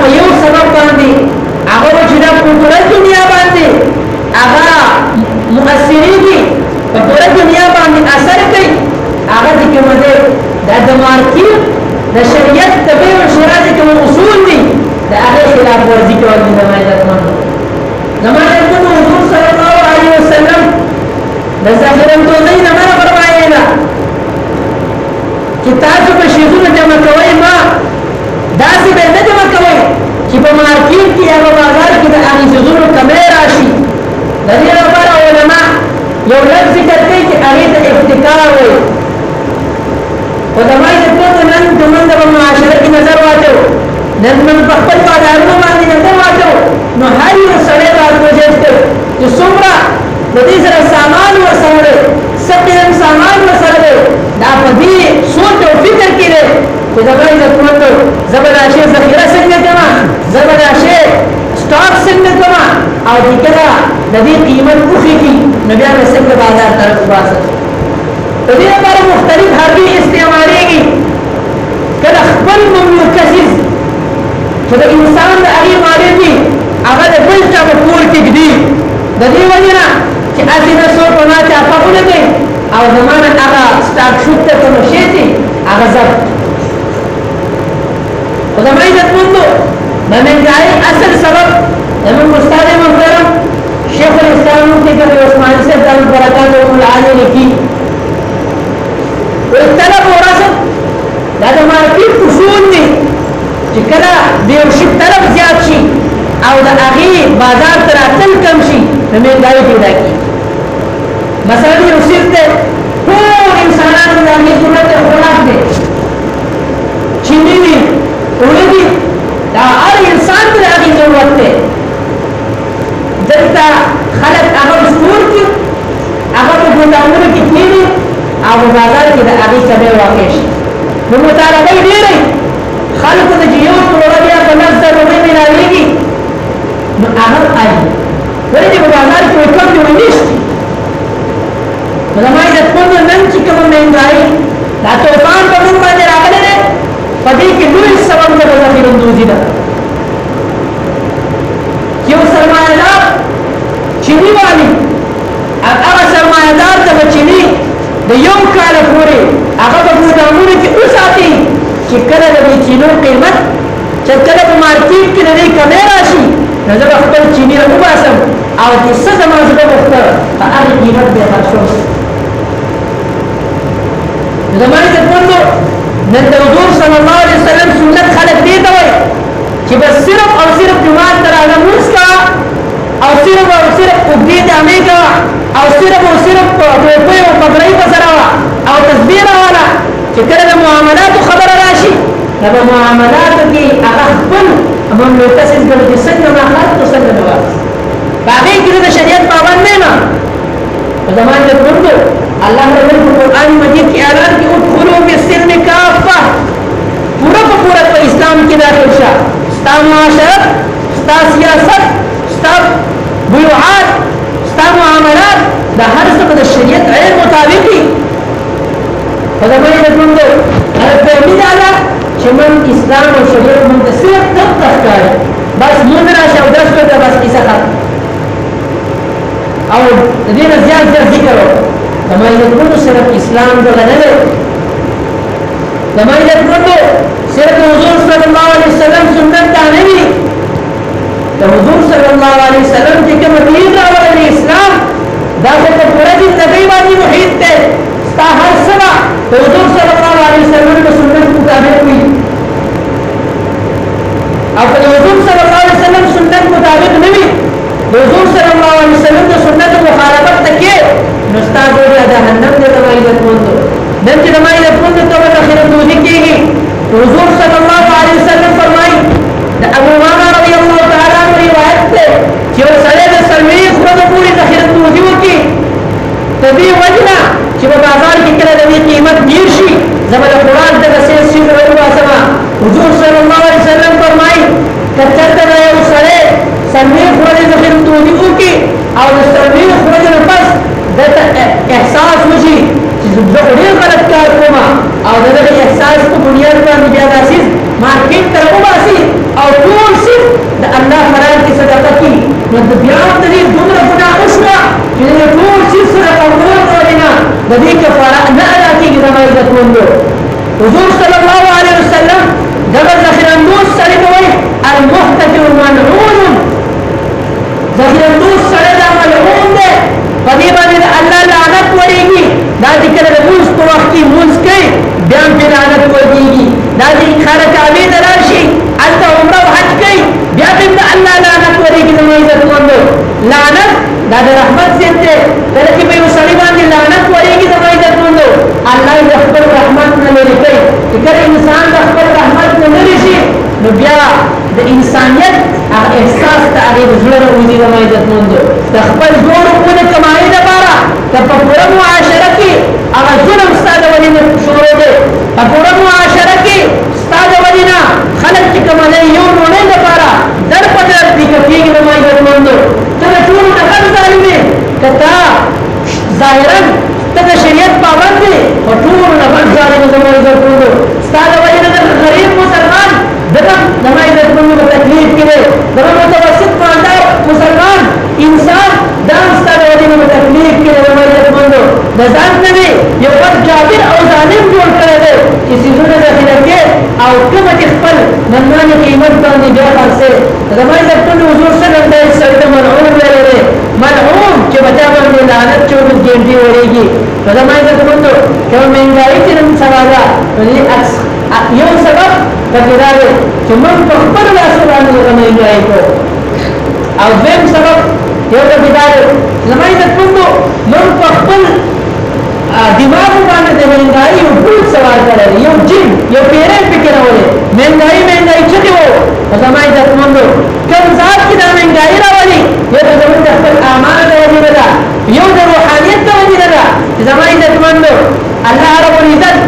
په یو سبب باندې هغه چې دا پوره دنیا باندې هغه مؤثرین دي په پوره دنیا باندې اثر کوي هغه د کومه ده د مارکیټ د شریعت د بیع او شراء د کوم اصول دي د هغه خلاف ورزي کوي د زمانه حضور صلی الله علیه وسلم د ظاهرا تو نه نه فرمایله چې تاسو په شیزونه جمع کوئ ما داسې به نه جمع کوئ چې په مارکیټ کې یا په بازار کې د هغې شیزونو کمی راشي د دې لپاره علما یو لفظ ذکر کوي چې هغې ته احتکار وایي علماء د ټول نن زمونږ په معاشره کې نظر واچو نن موږ په خپل بازارونو باندې نظر واچو نو هر یو سړی راکوشش کوي چې څومره د دې سره سامان ورسره دی څه قسم سامان ورسره دی دا په دې سوچ او فکر کې دی چې زما عزتمندو زه به دا شی ذخیره څنګه کړم زه به دا شی سټاک څنګه کړم او چې کله د دې قیمت وښیږي نو بیا به څنګه بازار ته وباسم په دې لپاره مختلف حربې استعمالېږي کله خپل مملوکه څیز چې د انسان د هغې مالک وي هغه د بل چا په کور کې ږدي د دې وجې نه چې هسې نه څوک په ما چاپه ولګوي او زما نه هغه سټاک شوټ ته کوم شی چې هغه ضبط خو زما عزتمندو د مهنګایۍ اصل سبب زموږ استاد محترم شیخ الاسلام مفتي کبیر عثماني صاحب دامت برکاتهم العالی لیکي طلب و رسد دا د مارکیټ اصول دي چې کله د یو شي طلب زیات شي او د هغې بازار ته راتل کم شي نو مهنګایي پیدا کېږي مثلا یو سیز دی ټول انسانانو د هغې ضرورت دی خوراک دی چیني دي اوړه دي دا هر انسان ته د هغې ضرورت دی دلته خلک هغه سټور کړي هغه په ګودامونو کې کښېني او په بازار کې د هغې کمی واقع شي نو مطالبه یې ډېرې خلکو ته چې یو توره بیا په 10,000 روپۍ مېلاوېږي نو هغه اړ ولې چې په بازار کې کم دی ونیشتي نو زما عزتمندو نن چې کومه مهنګایي دا طوفان په موږ باندې راغلی دی په دې کې لوی سبب د ذخیره‌اندوزي ده یو سرمایه‌دار چیني والي هغه سرمایه‌دار ته به چیني د یو کال پورې هغه په ګودامونو کې وساتي چې کله د دې چینو قیمت چې کله په مارکیټ کې د دې کمی راشي نو زه به خپل چیني راوباسم او چې څه زما زړه غوښته په هغې قیمت به یې خرڅوم نو زما عزتمندو نن د حضور صلی الله علیه وسلم سنت خلک دې ته وایي چې بس صرف او صرف جومات ته راغله لمونځ کوه او صرف او صرف اوږدې جامې کوه او صرف او صرف ټوپۍ او پګړۍ په سره وه او تسبیح راوله چې کله د معاملاتو خبره راشي نو په معاملاتو کې هغه خپل مملوکه څیز ګڼي چې څنګه ما خرڅ او څنګه مې واخیست په هغې کې زه د شریعت پابند نه یم په زما عزتمندو الله تعالی په قرآن مجید کې اعلان کې ادخلوا فی السلم کافه پوره په پوره په اسلام کې داخل شه ستا معاشرت ستا سیاست ستا بیوعات ستا معاملات دا هر څه د شریعت علم مطابق دي په زما عزتمندو هغه فهمي دا ده چې موږ اسلام او شریعت موږ ته صرف دغه ښکاري بس مونږ راشه او درس کوو بس کیسه ختم او د دې نه زیات ذکر وکړو زما عزتمندو صرف اسلام دغه نه دی زما عزتمندو صرف حضور صلی الله علیه وسلم سنت دا نه وي د حضور صلی الله علیه وسلم چې کوم دین راوړی دی اسلام دا خو په پوره زندګۍ باندې محیط دی ستا هر څه به د حضور صلی الله علیه وسلم د سنت مطابق وي او که د حضور صلی الله علیه وسلم سنت مطابق نه وي د حضور صلی الله علیه وسلم د سنت مخالفت ته کې نو ستا ډوډۍ جهنم دی زما عزتمندو نن چې زما عزتمندو ته به ذخیره‌اندوزي کېږي حضور صلی الله علیه وسلم فرمایي د ابو امامه رضی الله تعالی عنه روایت دی چې یو سړی د څلوېښت ورځو پورې ذخیره‌اندوزي وکړي د دې وجه نه چې په بازار کې کله د دې قیمت ډېر شي زه به د خوراک دغه څیز شي زه به وباسم حضور صلی الله علیه وسلم فرمایي که چېرته به یو سړی څلوېښت ورځې ذخیره‌اندوزي وکړي او د څلوېښت ورځو نه پس دته احساس وشي زه ډېر غلط کار کوم او د دغه احساس په بنیاد باندې بیا داسې مارکیټ ته وباسي او ټول صرف د الله فرار کې صدقه کوي نو بیا هم د دې دومره ګناه وشوه چې د ټول صرف صدقه ورکول کولې نه د دې کفاره نه ادا کېږي زما عزتمندو حضور صلی الله علیه وسلم دغه ذخیره‌اندوز سړي ته وایي المحتکر ملعون ذخیره‌اندوز سړی دا ملعون دی په دې باندې د الله لعنت ورېږي دا چې کله د لمونځ په وخت کې لمونځ کوي بیا هم پرې لعنت ورېږي دا چې خانه کعبې ته لاړ شي هلته عمره او حج کوي بیا پرې د الله لعنت ورېږي زما عزتمندو لعنت دا د رحمت ضد دی کله چې په یو سړي باندې لعنت ورېږي زما عزتمندو الله د خپل رحمت نه لرې کوي چې کله انسان د خپل رحمت نه لرې شي نو بیا د انسانیت هغه احساس ته هغې د زړه راوځي زما عزتمندو د خپل جوړ پوره کمایي لپاره که په پوره معاشره کې هغه ظلم ستا د ولي نه شروع دی په پوره معاشره کې ستا د ولي نه خلک چې کوملی یو ډوډۍ لپاره در په در دیکه کېږي زما عزتمندو ته د ټولو نه غټ ظالم یې که تا ظاهرا ته د شریعت پابند دی خو ټولو نه غټ ظالم زما عزتمندو ستا د ولي نه د غریب مسلمان دغه زما عزتمندو په تکلیف کې دی دغه متوسط مالدار مسلمان انسان دا ستا د ولي نه په تکلیف کې دی زما عزتمندو د ځان نه دی یو غټ جابر او ظالم جوړ کړی دی چې څیزونه ذخیره کې او کومه چې خپل منمانې قیمت باندې بیا خرڅې زما عزتمندو حضور صلی الله علیه وسلم د ملعون ویلی دی ملعون چې په چا باندې لعنت 24 ګنټې ورېږي نو زما عزتمندو کومه مهنګایي چې نن سبا ده نو یو سبب پکې دا دی چې موږ په خپلو لاسو باندې دغه مهنګایي کوو او دویم سبب یو پکې دا دی زما عزتمندو موږ په خپل دماغ باندې د مهنګایي یو بوج سوار کړی دی یو جن یو پیری پکې راولي مهنګایي چغې وو خو زما عزتمندو کوم ذات چې دا مهنګایي راولي یو د زموږ د خپل اعمالو د وجې نه ده یو د روحانیت د وجې نه ده چې زما عزتمندو الله رب العزت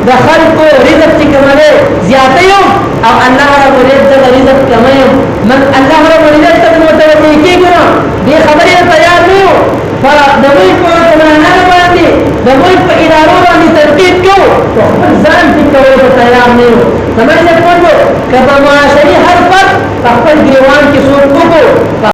د خلقو رزق چې کوملی زیاتوي او الله رب العزت دغه رزق کموي من الله رب العزت ته متوجه کېږو نو دې خبرې ته تیار نه یو د دوی په حکمرانانو باندې د دوی په ادارو باندې تنقید کوو خو خپل ځان ټیټ کولو ته تیار نه یو زما عزتمندو که په معاشري هر فرد په خپل ګریوان کې څوک وکړو